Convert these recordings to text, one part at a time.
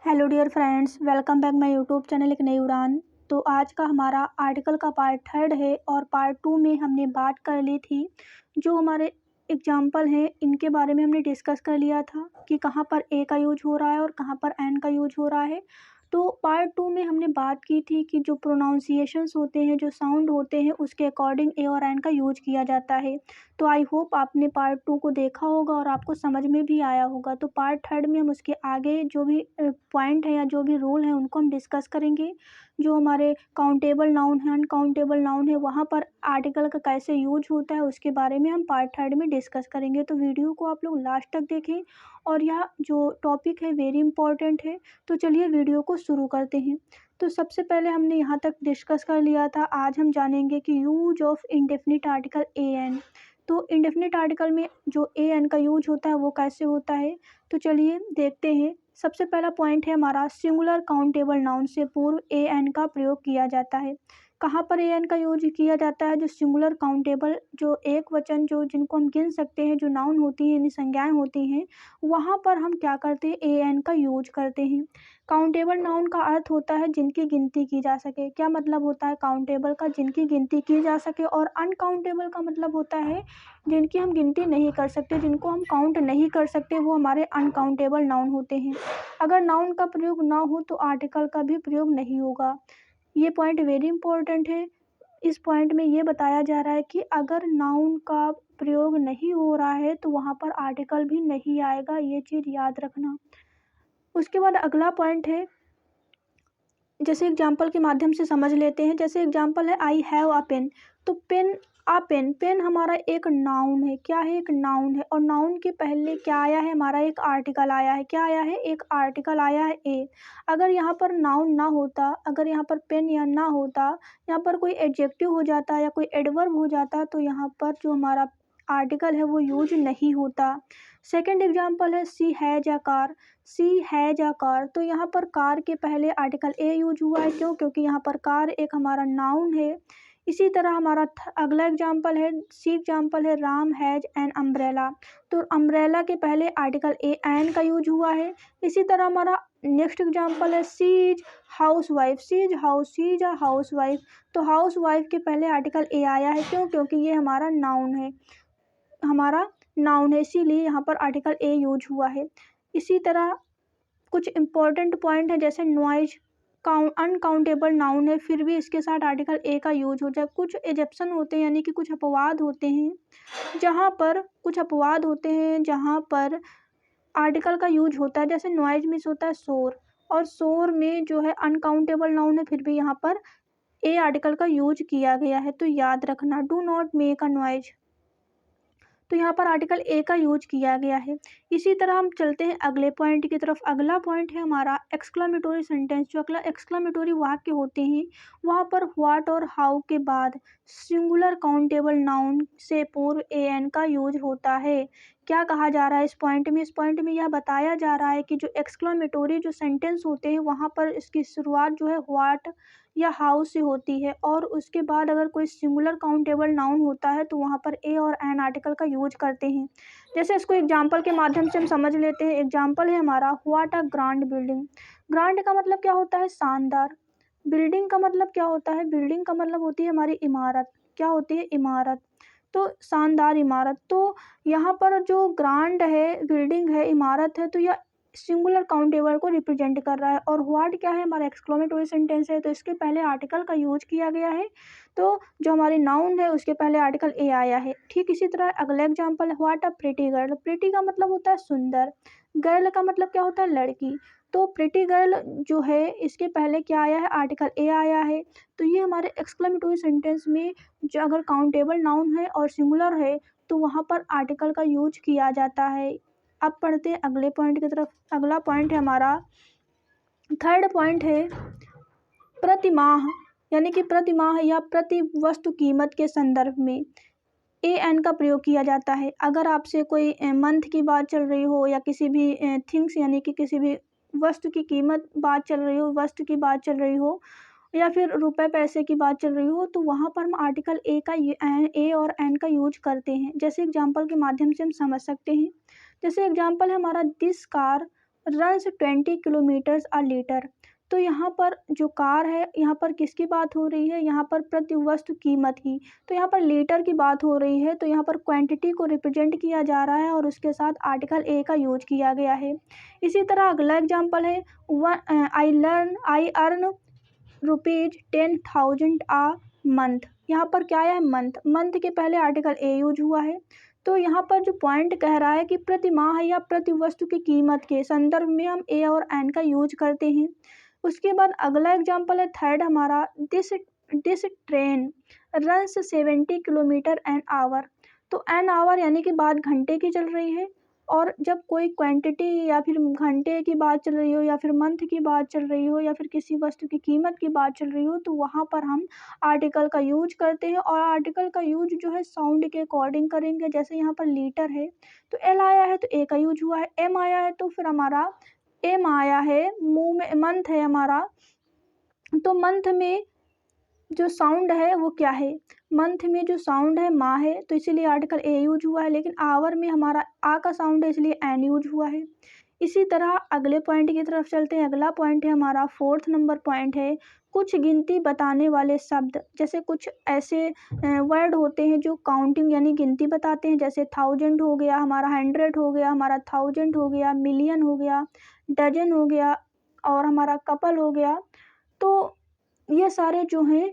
Hello dear friends, welcome back my YouTube channel एक नई उड़ान। तो आज का हमारा आर्टिकल का पार्ट थर्ड है और पार्ट टू में हमने बात कर ली थी। जो हमारे एग्जाम्पल हैं इनके बारे में हमने डिस्कस कर लिया था कि कहाँ पर ए का यूज हो रहा है और कहाँ पर एन का यूज हो रहा है। तो पार्ट टू में हमने बात की थी कि जो प्रोनाउंसिएशंस होते हैं, जो साउंड होते हैं, उसके अकॉर्डिंग ए और एन का यूज किया जाता है। तो आई होप आपने पार्ट टू को देखा होगा और आपको समझ में भी आया होगा। तो पार्ट थर्ड में हम उसके आगे जो भी पॉइंट है या जो भी रूल है उनको हम डिस्कस करेंगे। जो हमारे काउंटेबल नाउन है, अनकाउंटेबल नाउन है, वहाँ पर आर्टिकल का कैसे यूज होता है उसके बारे में हम पार्ट थर्ड में डिस्कस करेंगे। तो वीडियो को आप लोग लास्ट तक देखें और यह जो टॉपिक है वेरी इंपॉर्टेंट है। तो चलिए वीडियो को शुरू करते हैं। तो सबसे पहले हमने यहाँ तक डिस्कस कर लिया था। आज हम जानेंगे कि use of indefinite article a an. तो इंडेफिनिट आर्टिकल में जो ए एन का यूज होता है वो कैसे होता है, तो चलिए देखते हैं। सबसे पहला पॉइंट है हमारा, सिंगुलर काउंटेबल नाउन से पूर्व ए एन का प्रयोग किया जाता है। कहाँ पर ए एन का यूज किया जाता है? जो सिंगुलर काउंटेबल, जो एक वचन, जो जिनको हम गिन सकते हैं, जो नाउन होती हैं यानी संज्ञाएं होती हैं, वहाँ पर हम क्या करते हैं? ए एन का यूज करते हैं। काउंटेबल नाउन का अर्थ होता है जिनकी गिनती की जा सके। क्या मतलब होता है काउंटेबल का? जिनकी गिनती की जा सके। और अनकाउंटेबल का मतलब होता है जिनकी हम गिनती नहीं कर सकते, जिनको हम काउंट नहीं कर सकते, वो हमारे अनकाउंटेबल नाउन होते हैं। अगर नाउन का प्रयोग ना हो तो आर्टिकल का भी प्रयोग नहीं होगा। ये पॉइंट वेरी इंपॉर्टेंट है। इस पॉइंट में ये बताया जा रहा है कि अगर नाउन का प्रयोग नहीं हो रहा है तो वहाँ पर आर्टिकल भी नहीं आएगा। ये चीज़ याद रखना। उसके बाद अगला पॉइंट है, जैसे एग्जाम्पल के माध्यम से समझ लेते हैं। जैसे एग्जाम्पल है, आई हैव अ पेन। तो पेन, आ पेन, पेन हमारा एक नाउन है। क्या है? एक नाउन है। और नाउन के पहले क्या आया है? हमारा एक आर्टिकल आया है। क्या आया है? एक आर्टिकल आया है, ए। अगर यहाँ पर नाउन ना होता, अगर यहाँ पर पेन या ना होता, यहाँ पर कोई एडजेक्टिव हो जाता या कोई एडवर्ब हो जाता, तो यहाँ पर जो हमारा आर्टिकल है वो यूज नहीं होता। सेकेंड एग्जाम्पल है, she has a car. She has a car, तो यहाँ पर कार के पहले आर्टिकल ए यूज हुआ है। क्यों? क्योंकि यहाँ पर कार एक हमारा नाउन है। इसी तरह हमारा अगला एग्जाम्पल है, सी एग्जाम्पल है, राम हैज एन अम्ब्रेला। तो अम्ब्रेला के पहले आर्टिकल ए एन का यूज हुआ है। इसी तरह हमारा नेक्स्ट एग्जाम्पल है, she is housewife. She is house, she is a housewife. तो हाउस वाइफ के पहले आर्टिकल ए आया है। क्यों? क्योंकि ये हमारा नाउन है, हमारा नाउन है, इसीलिए यहाँ पर आर्टिकल ए यूज हुआ है। इसी तरह कुछ इंपॉर्टेंट पॉइंट है, जैसे नॉइज, अनकाउंटेबल नाउन है, फिर भी इसके साथ आर्टिकल ए का यूज हो जाए। कुछ एजेप्शन होते हैं, यानी कि कुछ अपवाद होते हैं जहाँ पर, कुछ अपवाद होते हैं जहाँ पर आर्टिकल का यूज होता है। जैसे नॉइज में होता है शोर, और शोर में जो है अनकाउंटेबल नाउन है, फिर भी यहाँ पर ए आर्टिकल का यूज किया गया है। तो याद रखना, do not make a noise, तो यहाँ पर आर्टिकल ए का यूज किया गया है। इसी तरह हम चलते हैं अगले पॉइंट की तरफ। अगला पॉइंट है हमारा एक्सक्लामेटोरी सेंटेंस। जो अगला एक्सक्लामेटोरी वाक्य होते हैं, वहाँ पर व्हाट और हाउ के बाद सिंगुलर काउंटेबल नाउन से पूर्व ए एन का यूज होता है। क्या कहा जा रहा है इस पॉइंट में? इस पॉइंट में यह बताया जा रहा है कि जो एक्सक्लामेटोरी जो सेंटेंस होते हैं, वहाँ पर इसकी शुरुआत जो है व्हाट या हाउ से होती है, और उसके बाद अगर कोई सिंगुलर काउंटेबल नाउन होता है तो वहाँ पर ए और एन आर्टिकल का यूज करते हैं। जैसे इसको एग्जाम्पल के माध्यम से हम समझ लेते हैं। एग्जाम्पल है हमारा, what a grand building. Grand का मतलब क्या होता है? शानदार। बिल्डिंग का मतलब क्या होता है? बिल्डिंग का मतलब होती है हमारी इमारत। क्या होती है? इमारत। तो शानदार इमारत। तो यहाँ पर जो ग्रांड है, बिल्डिंग है, इमारत है, तो यह सिंगुलर काउंटेबल को रिप्रेजेंट कर रहा है। और व्हाट क्या है? हमारा एक्सक्लेमेटरी सेंटेंस है, तो इसके पहले आर्टिकल का यूज किया गया है। तो जो हमारी नाउन है उसके पहले आर्टिकल ए आया है। ठीक इसी तरह अगला एग्जांपल है, what a pretty girl. Pretty का मतलब होता है सुंदर, गर्ल का मतलब क्या होता है? लड़की। तो प्रिटी गर्ल जो है, इसके पहले क्या आया है? आर्टिकल ए आया है। तो ये हमारे एक्सक्लेमेटरी सेंटेंस में जो अगर काउंटेबल नाउन है और सिंगुलर है तो वहाँ पर आर्टिकल का यूज किया जाता है। अब पढ़ते हैं अगले पॉइंट की तरफ। अगला पॉइंट है हमारा, थर्ड पॉइंट है, प्रतिमाह, यानी कि प्रतिमाह या प्रति वस्तु कीमत के संदर्भ में ए एन का प्रयोग किया जाता है। अगर आपसे कोई मंथ की बात चल रही हो या किसी भी थिंग्स यानी कि किसी भी वस्तु की कीमत बात चल रही हो, वस्तु की बात चल रही हो, या फिर रुपए पैसे की बात चल रही हो, तो वहाँ पर हम आर्टिकल ए और एन का यूज करते हैं। जैसे एग्जांपल के माध्यम से हम समझ सकते हैं। जैसे एग्जांपल है हमारा, this car runs 20 kilometres a litre. तो यहाँ पर जो कार है, यहाँ पर किसकी बात हो रही है, यहाँ पर प्रति वस्तु कीमत की, तो यहाँ पर लीटर की बात हो रही है। तो यहाँ पर क्वांटिटी को रिप्रेजेंट किया जा रहा है और उसके साथ आर्टिकल ए का यूज किया गया है। इसी तरह अगला एग्जाम्पल है आई अर्न ₹10,000 आ मंथ। यहाँ पर क्या है, मंथ, मंथ के पहले आर्टिकल ए यूज हुआ है। तो यहाँ पर जो पॉइंट कह रहा है कि प्रति माह या प्रति वस्तु की कीमत के संदर्भ में हम ए और एन का यूज करते हैं। उसके बाद अगला एग्जाम्पल है थर्ड हमारा, this this train runs 70 kilometre an hour. तो एन आवर यानी कि बात घंटे की चल रही है, और जब कोई क्वांटिटी या फिर घंटे की बात चल रही हो या फिर मंथ की बात चल रही हो या फिर किसी वस्तु की कीमत की बात चल रही हो, तो वहाँ पर हम आर्टिकल का यूज करते हैं। और आर्टिकल का यूज जो है साउंड के अकॉर्डिंग करेंगे। जैसे यहाँ पर लीटर है तो एल आया है तो ए का यूज हुआ है, एम आया है तो फिर हमारा एम आया है, मुंह में मंथ है हमारा, तो मंथ में जो साउंड है वो क्या है, मंथ में जो साउंड है माँ है, तो इसीलिए आर्टिकल ए यूज हुआ है। लेकिन आवर में हमारा आ का साउंड है इसलिए एन यूज हुआ है। इसी तरह अगले पॉइंट की तरफ चलते हैं। अगला पॉइंट है हमारा फोर्थ नंबर पॉइंट है, कुछ गिनती बताने वाले शब्द। जैसे कुछ ऐसे वर्ड होते हैं जो काउंटिंग यानी गिनती बताते हैं। जैसे 1000 हो गया हमारा, 100 हो गया हमारा, 1000 हो गया, मिलियन हो गया, डजन हो गया, और हमारा कपल हो गया। तो ये सारे जो हैं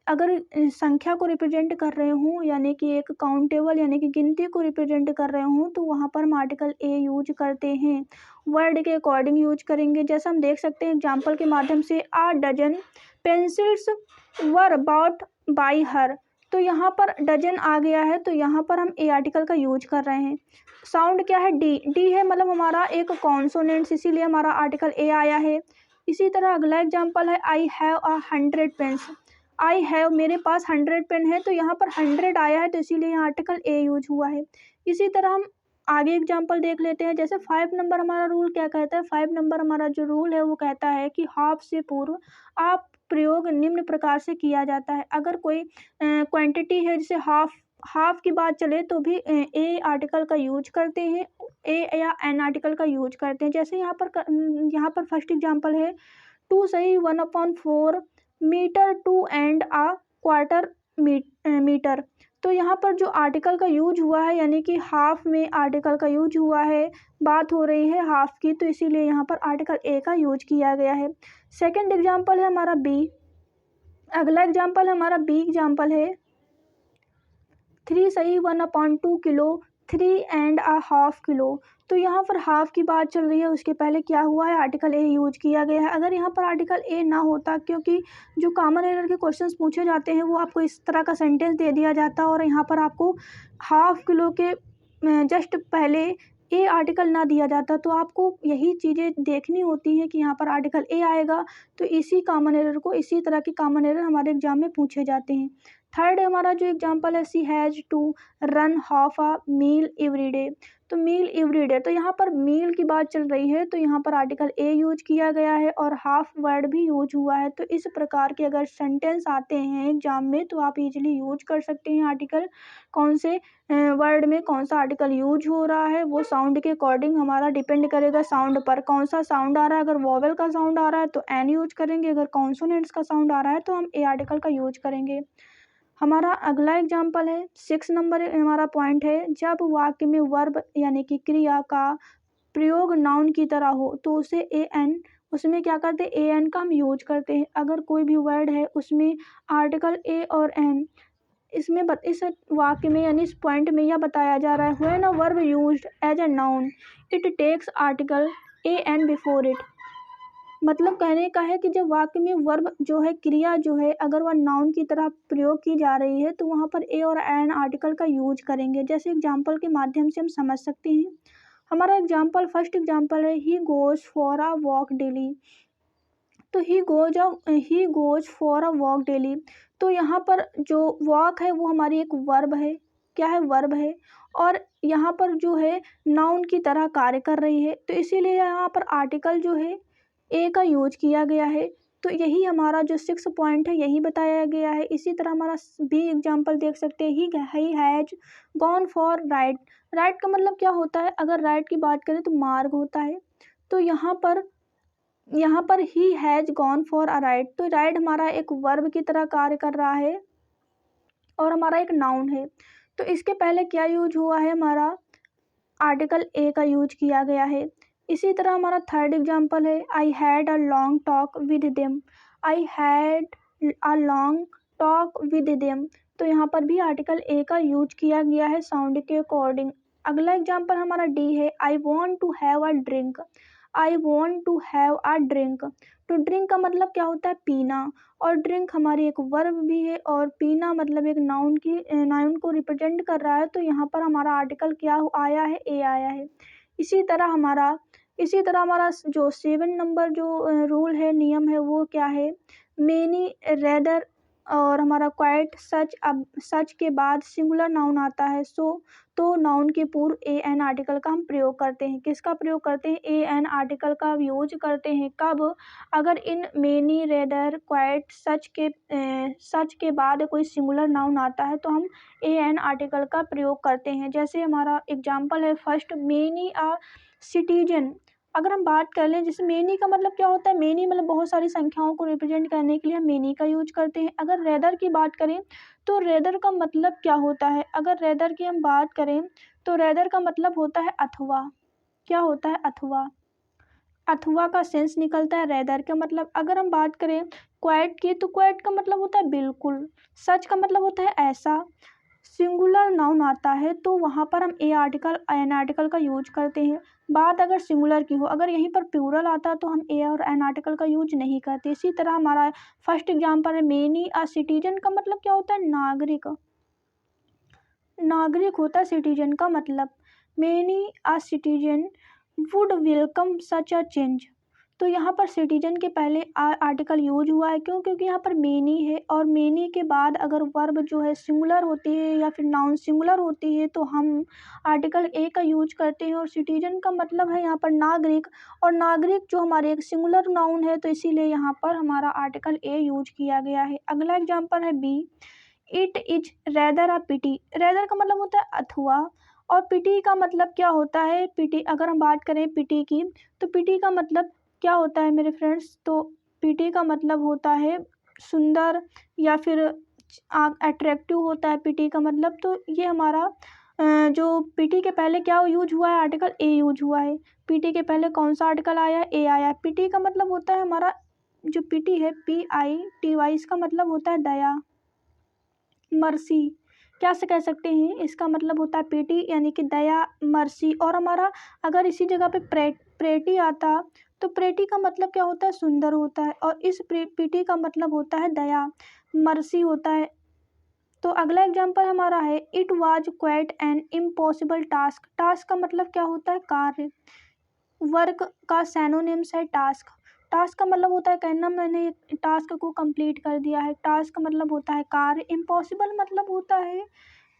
अगर संख्या को रिप्रेजेंट कर रहे हूँ यानी कि एक काउंटेबल यानी कि गिनती को रिप्रेजेंट कर रहे हूँ, तो वहाँ पर हम आर्टिकल ए यूज करते हैं, वर्ड के अकॉर्डिंग यूज करेंगे। जैसा हम देख सकते हैं एग्जाम्पल के माध्यम से, a dozen pencils were bought by her. तो यहाँ पर डजन आ गया है तो यहाँ पर हम ए आर्टिकल का यूज कर रहे हैं। साउंड क्या है, डी, डी है मतलब हमारा एक कॉन्सोनेंट्स, इसीलिए हमारा आर्टिकल ए आया है। इसी तरह अगला एग्जाम्पल है, I have 100 pens. I have मेरे पास 100 पेन है, तो यहाँ पर 100 आया है तो इसीलिए यहाँ आर्टिकल ए यूज हुआ है। इसी तरह हम आगे एग्जाम्पल देख लेते हैं। जैसे 5 नंबर हमारा रूल क्या कहता है, 5 नंबर हमारा जो रूल है वो कहता है कि हाफ से पूर्व आप प्रयोग निम्न प्रकार से किया जाता है। अगर कोई क्वांटिटी है जैसे हाफ की बात चले तो भी ए आर्टिकल का यूज करते हैं, ए या एन आर्टिकल का यूज करते हैं। जैसे यहाँ पर फर्स्ट एग्जाम्पल है, 2 सही 1/4 metre two and a quarter metre. तो यहाँ पर जो आर्टिकल का यूज हुआ है यानी कि हाफ में आर्टिकल का यूज हुआ है, बात हो रही है हाफ की, तो इसीलिए यहाँ पर आर्टिकल ए का यूज किया गया है। सेकंड एग्जाम्पल है हमारा बी। अगला एग्जाम्पल हमारा बी एग्जाम्पल है, 3 सही 1/2 किलो, 3.5 किलो। तो यहाँ पर हाफ की बात चल रही है, उसके पहले क्या हुआ है, आर्टिकल ए यूज किया गया है। अगर यहाँ पर आर्टिकल ए ना होता, क्योंकि जो कॉमन एरर के क्वेश्चंस पूछे जाते हैं वो आपको इस तरह का सेंटेंस दे दिया जाता और यहाँ पर आपको हाफ किलो के जस्ट पहले ए आर्टिकल ना दिया जाता, तो आपको यही चीज़ें देखनी होती हैं कि यहाँ पर आर्टिकल ए आएगा। तो इसी कॉमन एरर को, इसी तरह के कॉमन एरर हमारे एग्जाम में पूछे जाते हैं। थर्ड हमारा जो एग्जाम्पल है, she has to run half a mile every day. तो मील एवरी डे, तो यहाँ पर मील की बात चल रही है तो यहाँ पर आर्टिकल ए यूज किया गया है और हाफ वर्ड भी यूज हुआ है। तो इस प्रकार के अगर सेंटेंस आते हैं एग्जाम में तो आप इजीली यूज कर सकते हैं आर्टिकल। कौन से वर्ड में कौन सा आर्टिकल यूज हो रहा है वो साउंड के अकॉर्डिंग हमारा डिपेंड करेगा, साउंड पर कौन सा साउंड आ रहा है। अगर वॉवेल का साउंड आ रहा है तो एन यूज करेंगे, अगर कॉन्सोनेंट्स का साउंड आ रहा है तो हम ए आर्टिकल का यूज करेंगे। हमारा अगला एग्जाम्पल है, 6 नंबर हमारा पॉइंट है, जब वाक्य में वर्ब यानी कि क्रिया का प्रयोग नाउन की तरह हो तो उसे ए एन, उसमें क्या करते हैं, ए एन का हम यूज करते हैं। अगर कोई भी वर्ड है उसमें आर्टिकल ए और एन, इसमें इस वाक्य में यानी इस पॉइंट में यह बताया जा रहा है, when a verb used as a noun it takes article a an before it. मतलब कहने का है कि जब वाक्य में वर्ब जो है, क्रिया जो है, अगर वह नाउन की तरह प्रयोग की जा रही है तो वहाँ पर ए और एन आर्टिकल का यूज करेंगे। जैसे एग्जाम्पल के माध्यम से हम समझ सकते हैं। हमारा एग्जाम्पल, फर्स्ट एग्जाम्पल है, he goes for a walk daily. तो he goes for a walk daily. तो यहाँ पर जो वॉक है वो हमारी एक वर्ब है, क्या है, वर्ब है, और यहाँ पर जो है नाउन की तरह कार्य कर रही है, तो इसीलिए यहाँ पर आर्टिकल जो है ए का यूज किया गया है। तो यही हमारा जो 6 पॉइंट है यही बताया गया है। इसी तरह हमारा बी एग्जाम्पल देख सकते हैं, he has gone for ride. Ride का मतलब क्या होता है, अगर राइड की बात करें तो मार्ग होता है। तो यहाँ पर he has gone for a ride, तो राइड हमारा एक वर्ब की तरह कार्य कर रहा है और हमारा एक नाउन है। तो इसके पहले क्या यूज हुआ है, हमारा आर्टिकल ए का यूज किया गया है। इसी तरह हमारा थर्ड एग्जाम्पल है, I had a long talk with them. I had a long talk with them, तो यहाँ पर भी आर्टिकल ए का यूज किया गया है साउंड के अकॉर्डिंग। अगला एग्जाम्पल हमारा डी है, I want to have a drink. I want to have a drink, तो ड्रिंक का मतलब क्या होता है, पीना, और ड्रिंक हमारी एक वर्ब भी है और पीना मतलब एक नाउन को रिप्रेजेंट कर रहा है। तो यहाँ पर हमारा आर्टिकल क्या आया है, ए आया है। इसी तरह हमारा जो 7 नंबर जो रूल है, नियम है, वो क्या है, मेनी, रेदर और हमारा क्वाइट, सच। अब सच के बाद सिंगुलर नाउन आता है, तो नाउन के पूर्व ए एन आर्टिकल का हम प्रयोग करते हैं। किसका प्रयोग करते हैं, ए एन आर्टिकल का यूज करते हैं। कब, अगर इन मेनी, रेदर, क्वाइट, सच के बाद कोई सिंगुलर नाउन आता है तो हम ए एन आर्टिकल का प्रयोग करते हैं। जैसे हमारा एग्जाम्पल है फर्स्ट, मेनी अ सिटीजन। अगर हम बात कर लें, जैसे मेनी का मतलब क्या होता है, मेनी मतलब बहुत सारी संख्याओं को रिप्रेजेंट करने के लिए हम मेनी का यूज करते हैं। अगर रेदर की बात करें तो रेदर का मतलब क्या होता है, अगर रेदर की हम बात करें तो रेदर का मतलब होता है अथवा। क्या होता है, अथवा। अथवा का सेंस निकलता है रेदर का मतलब। अगर हम बात करें क्वाइट की, तो क्वाइट का मतलब होता है बिल्कुल। सच का मतलब होता है ऐसा। सिंगुलर नाउन आता है तो वहाँ पर हम एन आर्टिकल का यूज करते हैं। बात अगर सिंगुलर की हो, अगर यहीं पर प्लूरल आता तो हम ए और एन आर्टिकल का यूज नहीं करते। इसी तरह हमारा फर्स्ट एग्जाम्पल है, मेनी अ सिटीजन का मतलब क्या होता है, नागरिक। नागरिक होता है सिटीजन का मतलब। Many a citizen would welcome such a change, तो यहाँ पर सिटीजन के पहले आर्टिकल यूज हुआ है, क्योंकि यहाँ पर मेनी है और मेनी के बाद अगर वर्ब जो है सिंगुलर होती है या फिर नाउन सिंगुलर होती है तो हम आर्टिकल ए का यूज करते हैं। और सिटीजन का मतलब है यहाँ पर नागरिक, और नागरिक जो हमारे एक सिंगुलर नाउन है, तो इसीलिए यहाँ पर हमारा आर्टिकल ए यूज किया गया है। अगला एग्जाम्पल है B, it is rather a pity. Rather का मतलब होता है अथवा, और पिटी का मतलब क्या होता है, पिटी अगर हम बात करें पिटी की, तो पिटी का मतलब क्या होता है मेरे फ्रेंड्स, तो पिटी का मतलब होता है सुंदर या फिर अट्रैक्टिव होता है पिटी का मतलब। तो ये हमारा जो पीटी के पहले क्या यूज हुआ है, आर्टिकल ए यूज हुआ है। पीटी के पहले कौन सा आर्टिकल आया, ए आया। पीटी का मतलब होता है हमारा, जो पीटी है PITY, इसका मतलब होता है दया, मर्सी। क्या से कह सकते हैं, इसका मतलब होता है पीटी यानी कि दया, मर्सी। और हमारा अगर इसी जगह पे प्रेटी आता तो प्रेटी का मतलब क्या होता है, सुंदर होता है, और इस पीटी का मतलब होता है दया, मर्सी होता है। तो अगला एग्जाम्पल हमारा है, it was quite an impossible task. Task का मतलब क्या होता है, कार्य। वर्क का सैनोनिम्स है टास्क। टास्क का मतलब होता है कहना, मैंने टास्क को कंप्लीट कर दिया है। टास्क का मतलब होता है कार्य। इम्पॉसिबल मतलब होता है,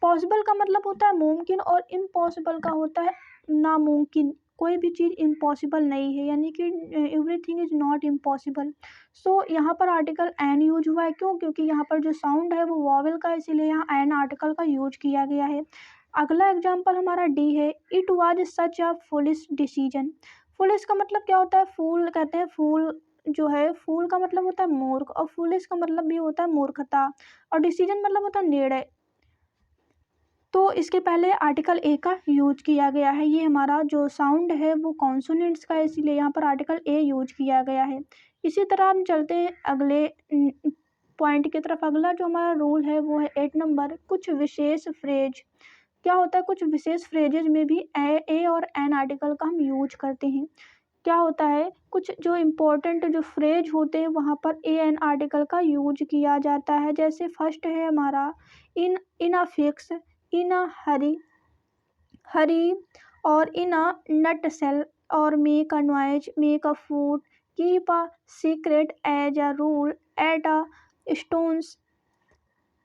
पॉसिबल का मतलब होता है मुमकिन, और इम्पॉसिबल का होता है नामुमकिन। कोई भी चीज़ इम्पॉसिबल नहीं है, यानी कि एवरीथिंग इज नॉट इम्पॉसिबल। सो यहाँ पर आर्टिकल एन यूज हुआ है, क्योंकि यहाँ पर जो साउंड है वो वॉवेल का है, इसीलिए यहाँ एन आर्टिकल का यूज किया गया है। अगला एग्जाम्पल हमारा डी है, it was such a foolish decision. Foolish का मतलब क्या होता है, फूल कहते हैं, फूल जो है, फूल का मतलब होता है मूर्ख, और फुलिश का मतलब भी होता है मूर्खता, और डिसीजन मतलब होता है निर्णय। तो इसके पहले आर्टिकल ए का यूज किया गया है। ये हमारा जो साउंड है वो कॉन्सोनेंट्स का है, इसीलिए यहाँ पर आर्टिकल ए यूज किया गया है। इसी तरह हम चलते हैं अगले पॉइंट की तरफ। अगला जो हमारा रूल है वो है 8 नंबर, कुछ विशेष फ्रेज। क्या होता है, कुछ विशेष फ्रेजेज में भी ए और एन आर्टिकल का हम यूज करते हैं। क्या होता है, कुछ जो इम्पोर्टेंट जो फ्रेज होते हैं वहाँ पर ए एन आर्टिकल का यूज किया जाता है। जैसे फर्स्ट है हमारा, इन a fix, in a hurry, और इन अ नट सेल, और make a noise, make a fool, keep a secret, as a rule, at a stone's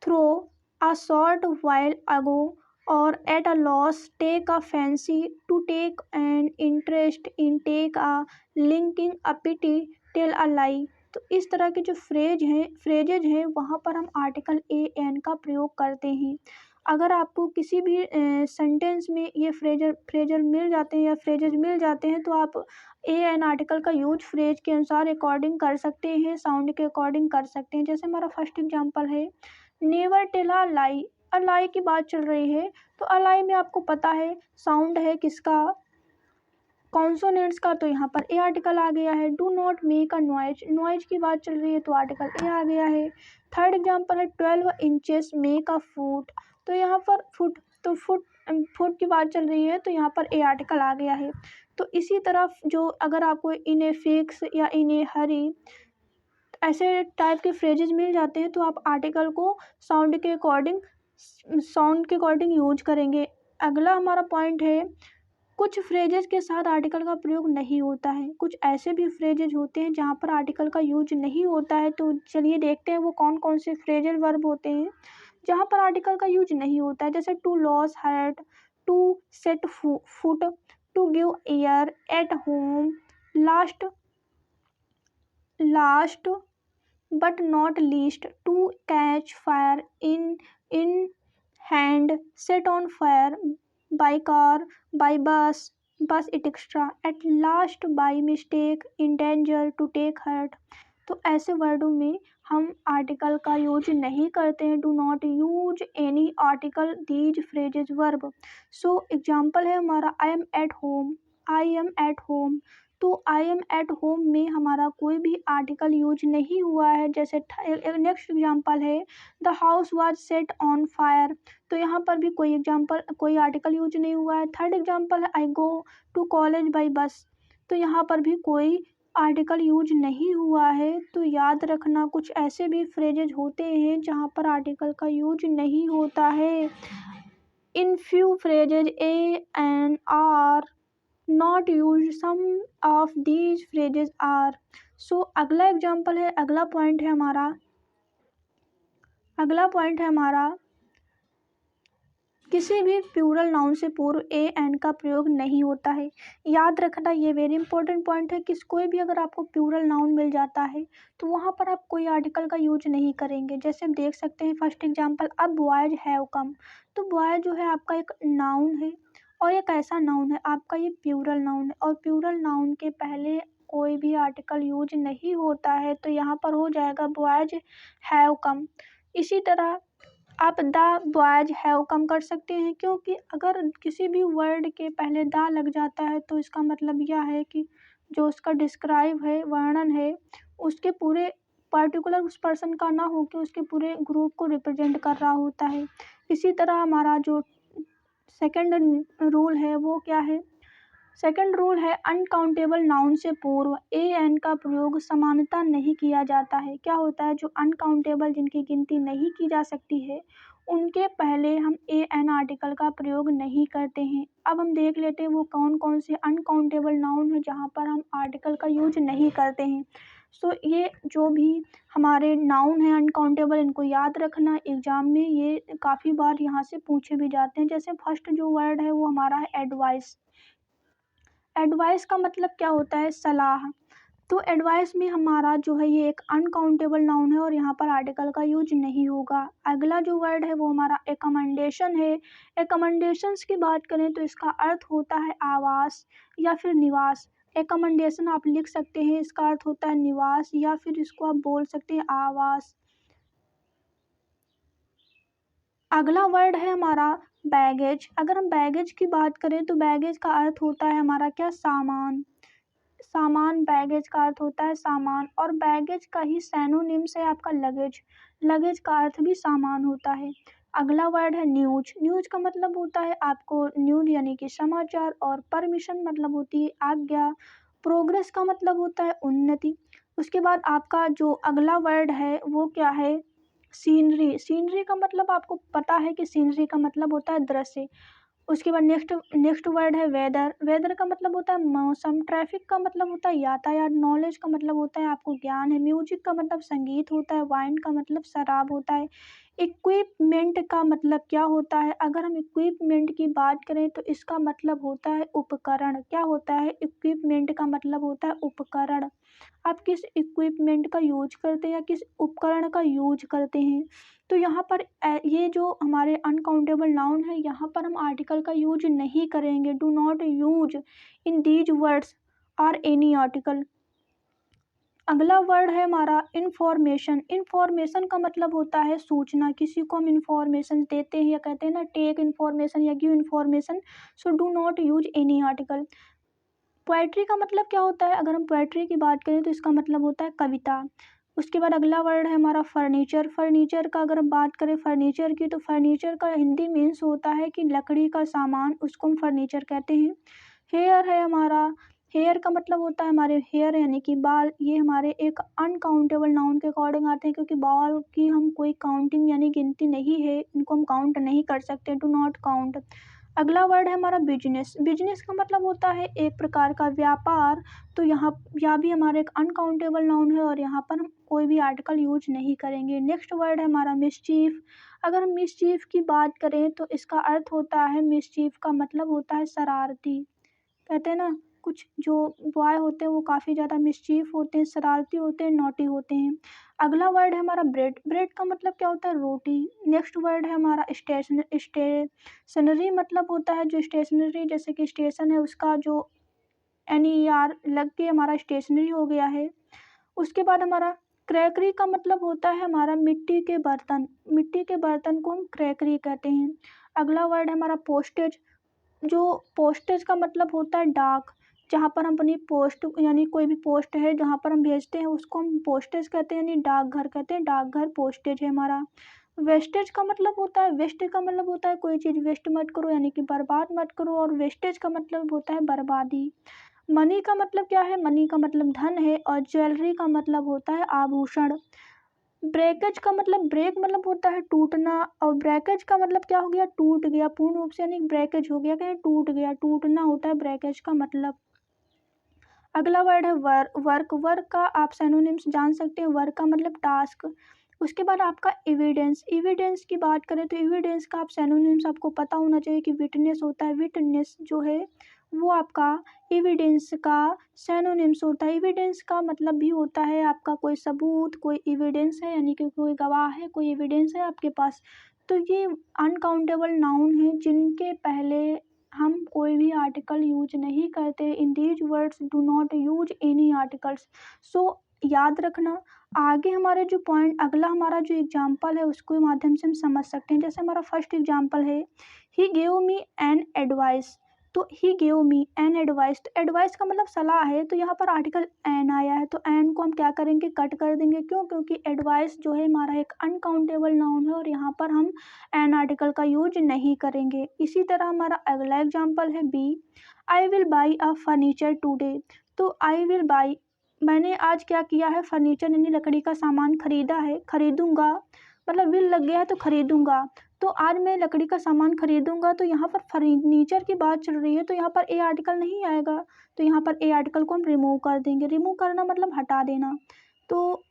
throw, a short while ago, और at a loss, take a fancy, to take an interest in, take a liking, a pity, tell a lie. तो इस तरह के जो phrases हैं वहाँ पर हम आर्टिकल ए एन का प्रयोग करते हैं। अगर आपको किसी भी सेंटेंस में ये फ्रेजर मिल जाते हैं या फ्रेजेज मिल जाते हैं तो आप ए एन आर्टिकल का यूज फ्रेज के अनुसार अकॉर्डिंग कर सकते हैं, साउंड के अकॉर्डिंग कर सकते हैं। जैसे हमारा फर्स्ट एग्जांपल है नेवर टेल अ लाई। अ लाई की बात चल रही है तो अ लाई में आपको पता है साउंड है किसका, कॉन्सोनेंट्स का, तो यहाँ पर ए आर्टिकल आ गया है। Do not make a noise, noise की बात चल रही है तो आर्टिकल ए आ गया है। थर्ड एग्जांपल है 12 इंचेस मेक अ फुट, तो यहाँ पर फुट, तो फुट की बात चल रही है तो यहाँ पर ए आर्टिकल आ गया है। तो इसी तरह जो अगर आपको इन ए फिक्स या इन ए हरी ऐसे टाइप के फ्रेजेज मिल जाते हैं तो आप आर्टिकल को साउंड के अकॉर्डिंग यूज करेंगे। अगला हमारा पॉइंट है कुछ फ्रेजेज के साथ आर्टिकल का प्रयोग नहीं होता है। कुछ ऐसे भी फ्रेजेज होते हैं जहाँ पर आर्टिकल का यूज नहीं होता है, तो चलिए देखते हैं वो कौन कौन से फ्रेजल वर्ब होते हैं जहाँ पर आर्टिकल का यूज नहीं होता है। जैसे to lose heart, to set foot, to give ear, at home, last last but not least, to catch fire, in hand, set on fire, by car, by bus it extra, at last, by mistake, in danger, to take heart. तो ऐसे वर्डों में हम article का use नहीं करते हैं। Do not use any article these phrases verb. So example है हमारा I am at home, I am at home, तो आई एम एट होम में हमारा कोई भी आर्टिकल यूज नहीं हुआ है। जैसे नेक्स्ट एग्जांपल है the house was set on fire, तो यहाँ पर भी कोई आर्टिकल यूज नहीं हुआ है। थर्ड एग्जांपल है I go to college by bus, तो यहाँ पर भी कोई आर्टिकल यूज नहीं हुआ है। तो याद रखना कुछ ऐसे भी फ्रेजेज होते हैं जहाँ पर आर्टिकल का यूज नहीं होता है। In few phrases a and are not use, some of these phrases are. So अगला एग्जाम्पल है, अगला पॉइंट है हमारा किसी भी प्लूरल नाउन से पूर्व ए एंड का प्रयोग नहीं होता है। याद रखना ये वेरी इंपॉर्टेंट पॉइंट है कि कोई भी अगर आपको प्लूरल नाउन मिल जाता है तो वहाँ पर आप कोई आर्टिकल का यूज नहीं करेंगे। जैसे हम देख सकते हैं फर्स्ट एग्जांपल अब बॉयज हैव कम, तो बॉय जो है आपका एक नाउन है और एक ऐसा नाउन है आपका ये प्लूरल नाउन है और प्लूरल नाउन के पहले कोई भी आर्टिकल यूज नहीं होता है, तो यहाँ पर हो जाएगा बॉयज हैव कम। इसी तरह आप द बॉयज हैव कम कर सकते हैं, क्योंकि अगर किसी भी वर्ड के पहले दा लग जाता है तो इसका मतलब यह है कि जो उसका डिस्क्राइब है, वर्णन है, उसके पूरे पर्टिकुलर उस पर्सन का ना हो कि उसके पूरे ग्रुप को रिप्रेजेंट कर रहा होता है। इसी तरह हमारा जो सेकंड रूल है वो क्या है, सेकंड रूल है अनकाउंटेबल नाउन से पूर्व ए एन का प्रयोग समानता नहीं किया जाता है। क्या होता है, जो अनकाउंटेबल जिनकी गिनती नहीं की जा सकती है उनके पहले हम ए एन आर्टिकल का प्रयोग नहीं करते हैं। अब हम देख लेते हैं वो कौन कौन से अनकाउंटेबल नाउन है जहाँ पर हम आर्टिकल का यूज नहीं करते हैं। सो ये जो भी हमारे नाउन है अनकाउंटेबल, इनको याद रखना, एग्जाम में ये काफ़ी बार यहाँ से पूछे भी जाते हैं। जैसे फर्स्ट जो वर्ड है वो हमारा है एडवाइस। एडवाइस का मतलब क्या होता है, सलाह। तो एडवाइस में हमारा जो है ये एक अनकाउंटेबल नाउन है और यहाँ पर आर्टिकल का यूज नहीं होगा। अगला जो वर्ड है वो हमारा एकमेंडेशन है। एकमेंडेशंस की बात करें तो इसका अर्थ होता है आवास या फिर निवास। एकमेंडेशन आप लिख सकते हैं, इसका अर्थ होता है निवास या फिर इसको आप बोल सकते हैं आवास। अगला वर्ड है हमारा बैगेज। अगर हम बैगेज की बात करें तो बैगेज का अर्थ होता है हमारा क्या, सामान। सामान, बैगेज का अर्थ होता है सामान, और बैगेज का ही सैनोनिम्स है आपका लगेज। लगेज का अर्थ भी सामान होता है। अगला वर्ड है न्यूज। न्यूज का मतलब होता है आपको न्यूज यानी कि समाचार, और परमिशन मतलब होती है आज्ञा। प्रोग्रेस का मतलब होता है उन्नति। उसके बाद आपका जो अगला वर्ड है वो क्या है, सीनरी। सीनरी का मतलब आपको पता है कि सीनरी का मतलब होता है दृश्य। उसके बाद नेक्स्ट वर्ड है वेदर। वेदर का मतलब होता है मौसम। ट्रैफिक का मतलब होता है यातायात। नॉलेज का मतलब होता है आपको ज्ञान है। म्यूजिक का मतलब संगीत होता है। वाइन का मतलब शराब होता है। इक्विपमेंट का मतलब क्या होता है? अगर हम इक्विपमेंट की बात करें तो इसका मतलब होता है उपकरण। क्या होता है? इक्विपमेंट का मतलब होता है उपकरण। आप किस इक्विपमेंट का यूज करते हैं या किस उपकरण का यूज करते हैं। तो यहाँ पर ये जो हमारे अनकाउंटेबल नाउन है, यहाँ पर हम आर्टिकल का यूज नहीं करेंगे। Do not use in these words are any article. अगला वर्ड है हमारा इंफॉर्मेशन। इंफॉर्मेशन का मतलब होता है सूचना। किसी को हम इंफॉर्मेशन देते हैं या कहते हैं ना टेक इंफॉर्मेशन या give information. So do not use any article. Poetry का मतलब क्या होता है? अगर हम पोएट्री की बात करें तो इसका मतलब होता है कविता। उसके बाद अगला वर्ड है हमारा फर्नीचर। फर्नीचर का अगर हम बात करें फर्नीचर की, तो फर्नीचर का हिंदी मीन्स होता है कि लकड़ी का सामान, उसको हम फर्नीचर कहते हैं। हेयर है हमारा। हेयर का मतलब होता है हमारे हेयर यानी कि बाल। ये हमारे एक अनकाउंटेबल नाउन के अकॉर्डिंग आते हैं, क्योंकि बाल की हम कोई काउंटिंग यानी गिनती नहीं है, इनको हम काउंट नहीं कर सकते। Do not count. अगला वर्ड है हमारा बिजनेस। बिजनेस का मतलब होता है एक प्रकार का व्यापार। तो यहाँ भी हमारा एक अनकाउंटेबल नाउन है और यहाँ पर हम कोई भी आर्टिकल यूज नहीं करेंगे। नेक्स्ट वर्ड है हमारा मिसचीफ। अगर हम मिसचीफ की बात करें तो इसका अर्थ होता है, मिसचीफ का मतलब होता है शरारती। कहते हैं ना कुछ जो बॉय होते हैं वो काफ़ी ज़्यादा मिसचीफ होते हैं, शरारती होते हैं, नॉटी होते हैं। अगला वर्ड है हमारा ब्रेड। ब्रेड का मतलब क्या होता है? रोटी। नेक्स्ट वर्ड है हमारा स्टेशनरी। मतलब होता है जो स्टेशनरी, जैसे कि स्टेशन है उसका जो NER लग के हमारा स्टेशनरी हो गया है। उसके बाद हमारा क्रैकरी का मतलब होता है हमारा मिट्टी के बर्तन। मिट्टी के बर्तन को हम क्रैकरी कहते हैं। अगला वर्ड है हमारा पोस्टेज। जो पोस्टेज का मतलब होता है डाक। जहाँ पर हम अपनी पोस्ट यानी कोई भी पोस्ट है जहाँ पर हम भेजते हैं उसको हम पोस्टेज कहते हैं, यानी डाकघर कहते हैं। डाकघर पोस्टेज है हमारा। वेस्टेज का मतलब होता है, वेस्ट का मतलब होता है कोई चीज़ वेस्ट मत करो यानी कि बर्बाद मत करो, और वेस्टेज का मतलब होता है बर्बादी। मनी का मतलब क्या है? मनी का मतलब धन है, और ज्वेलरी का मतलब होता है आभूषण। ब्रेकेज का मतलब, ब्रेक मतलब होता है टूटना, और ब्रेकेज का मतलब क्या हो गया? टूट गया पूर्ण रूप से, यानी ब्रेकेज हो गया, कहीं टूट गया, टूटना होता है ब्रेकेज का मतलब। अगला वर्ड है वर्क। वर्क का आप सिनोनिम्स जान सकते हैं। वर्क का मतलब टास्क। उसके बाद आपका एविडेंस। एविडेंस की बात करें तो एविडेंस का आप सिनोनिम्स आपको पता होना चाहिए कि विटनेस होता है। विटनेस जो है वो आपका एविडेंस का सिनोनिम्स होता है। एविडेंस का मतलब भी होता है आपका कोई सबूत, कोई एविडेंस है यानी कि कोई गवाह है, कोई एविडेंस है आपके पास। तो ये अनकाउंटेबल नाउन है जिनके पहले हम कोई भी आर्टिकल यूज नहीं करते। In these words do not use any articles. So याद रखना। आगे हमारे जो पॉइंट, अगला हमारा जो एग्जाम्पल है उसके माध्यम से हम समझ सकते हैं। जैसे हमारा फर्स्ट एग्जाम्पल है, he gave me an advice. तो he gave me an advice, तो एडवाइस का मतलब सलाह है, तो यहाँ पर आर्टिकल एन आया है, तो एन को हम क्या करेंगे? कट कर देंगे। क्यों? क्योंकि एडवाइस जो है हमारा एक अनकाउंटेबल नाउन है और यहाँ पर हम एन आर्टिकल का यूज नहीं करेंगे। इसी तरह हमारा अगला एग्जाम्पल है B, I will buy a furniture today. तो आई विल बाई, मैंने आज क्या किया है? फर्नीचर यानी लकड़ी का सामान खरीदा है। खरीदूंगा मतलब विल लग गया है तो खरीदूंगा। तो आज मैं लकड़ी का सामान खरीदूंगा, तो यहाँ पर फर्नीचर की बात चल रही है, तो यहाँ पर ए आर्टिकल नहीं आएगा। तो यहाँ पर ए आर्टिकल को हम रिमूव कर देंगे। रिमूव करना मतलब हटा देना। तो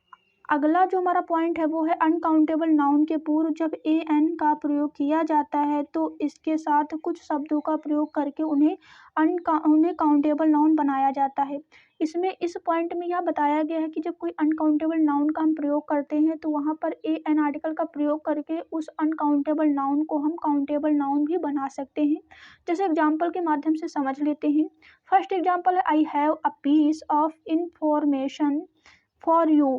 अगला जो हमारा पॉइंट है वो है अनकाउंटेबल नाउन के पूर्व जब ए एन का प्रयोग किया जाता है तो इसके साथ कुछ शब्दों का प्रयोग करके उन्हें काउंटेबल नाउन बनाया जाता है। इसमें इस पॉइंट में यह बताया गया है कि जब कोई अनकाउंटेबल नाउन का हम प्रयोग करते हैं तो वहाँ पर ए एन आर्टिकल का प्रयोग करके उस अनकाउंटेबल नाउन को हम काउंटेबल नाउन भी बना सकते हैं। जैसे एग्जाम्पल के माध्यम से समझ लेते हैं। फर्स्ट एग्जाम्पल है, I have a piece of information for you.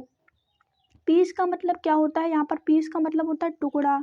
Piece का मतलब क्या होता है? यहाँ पर पीस का मतलब होता है टुकड़ा।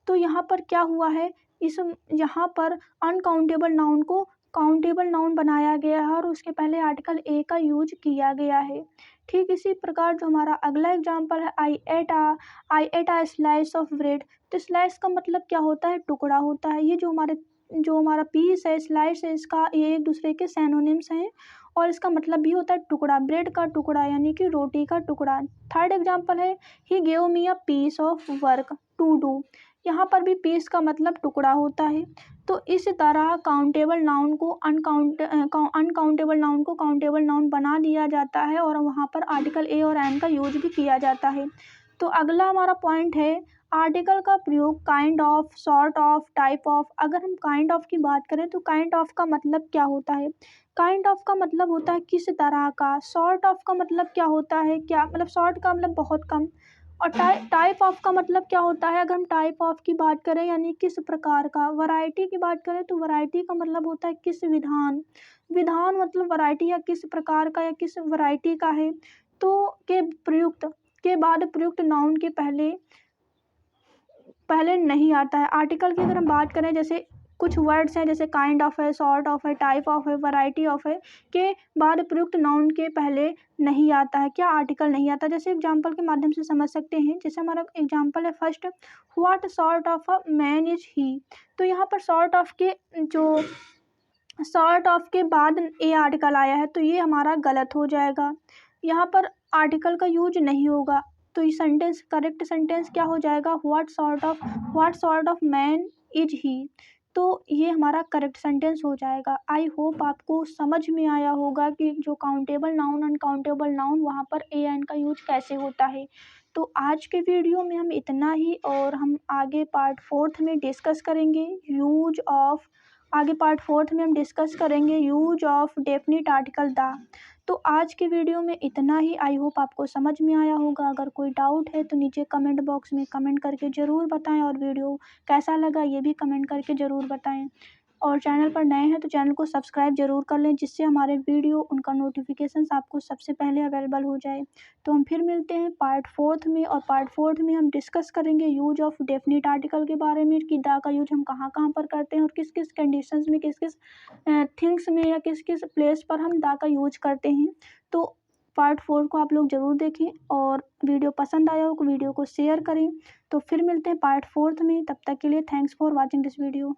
तो यहाँ पर क्या हुआ है? यहाँ पर अनकाउंटेबल नाउन को काउंटेबल नाउन बनाया गया है और उसके पहले आर्टिकल ए का यूज किया गया है। ठीक इसी प्रकार जो हमारा अगला एग्जाम्पल है, I ate a slice of bread. तो स्लाइस का मतलब क्या होता है? टुकड़ा होता है। ये जो हमारा पीस है, स्लाइस है, इसका ये एक दूसरे के सैनोनिम्स हैं और इसका मतलब भी होता है टुकड़ा। ब्रेड का टुकड़ा यानी कि रोटी का टुकड़ा। थर्ड एग्जाम्पल है, he gave me a piece of work to do. यहाँ पर भी पीस का मतलब टुकड़ा होता है। तो इस तरह काउंटेबल नाउन को अनकाउंटेबल नाउन को काउंटेबल नाउन बना दिया जाता है और वहाँ पर आर्टिकल ए और एन का यूज भी किया जाता है। तो अगला हमारा पॉइंट है, आर्टिकल का प्रयोग kind of, sort of, type of. अगर हम काइंड ऑफ की बात करें तो काइंड ऑफ का मतलब क्या होता है? काइंड ऑफ का मतलब होता है किस तरह का। सॉर्ट ऑफ का मतलब क्या होता है, क्या मतलब सॉर्ट का मतलब बहुत कम। और टाइप ऑफ का मतलब क्या होता है? अगर हम टाइप ऑफ की बात करें यानी किस प्रकार का। वैरायटी की बात करें तो वैरायटी का मतलब होता है किस विधान। विधान मतलब वैरायटी या किस प्रकार का या किस वैरायटी का है। तो के प्रयुक्त के बाद प्रयुक्त नाउन के पहले पहले नहीं आता है। आर्टिकल की अगर हम बात करें, जैसे कुछ वर्ड्स हैं जैसे काइंड ऑफ है, सॉर्ट ऑफ है, टाइप ऑफ है, वैरायटी ऑफ है, के बाद प्रयुक्त नाउन के पहले नहीं आता है। क्या? आर्टिकल नहीं आता। जैसे एग्जांपल के माध्यम से समझ सकते हैं। जैसे हमारा एग्जांपल है first, what sort of a man is he. तो यहाँ पर सॉर्ट ऑफ के बाद ए आर्टिकल आया है तो ये हमारा गलत हो जाएगा। यहाँ पर आर्टिकल का यूज नहीं होगा। तो ये सेंटेंस, करेक्ट सेंटेंस क्या हो जाएगा? What sort of man is he. तो ये हमारा करेक्ट सेंटेंस हो जाएगा। आई होप आपको समझ में आया होगा कि जो काउंटेबल नाउन, अनकाउंटेबल नाउन, वहाँ पर ए एन का यूज कैसे होता है। तो आज के वीडियो में हम इतना ही, और हम आगे पार्ट 4 में डिस्कस करेंगे use of definite article the. तो आज के वीडियो में इतना ही। आई होप आपको समझ में आया होगा। अगर कोई डाउट है तो नीचे कमेंट बॉक्स में कमेंट करके ज़रूर बताएं, और वीडियो कैसा लगा ये भी कमेंट करके ज़रूर बताएं। और चैनल पर नए हैं तो चैनल को सब्सक्राइब जरूर कर लें, जिससे हमारे वीडियो उनका नोटिफिकेशंस आपको सबसे पहले अवेलेबल हो जाए। तो हम फिर मिलते हैं पार्ट 4 में, और पार्ट 4 में हम डिस्कस करेंगे यूज ऑफ डेफिनिट आर्टिकल के बारे में, कि द का यूज हम कहाँ कहाँ पर करते हैं और किस किस कंडीशंस में, किस किस थिंग्स में या किस किस प्लेस पर हम द का यूज करते हैं। तो पार्ट 4 को आप लोग ज़रूर देखें, और वीडियो पसंद आया हो तो वीडियो को शेयर करें। तो फिर मिलते हैं पार्ट 4 में। तब तक के लिए thanks for watching this video.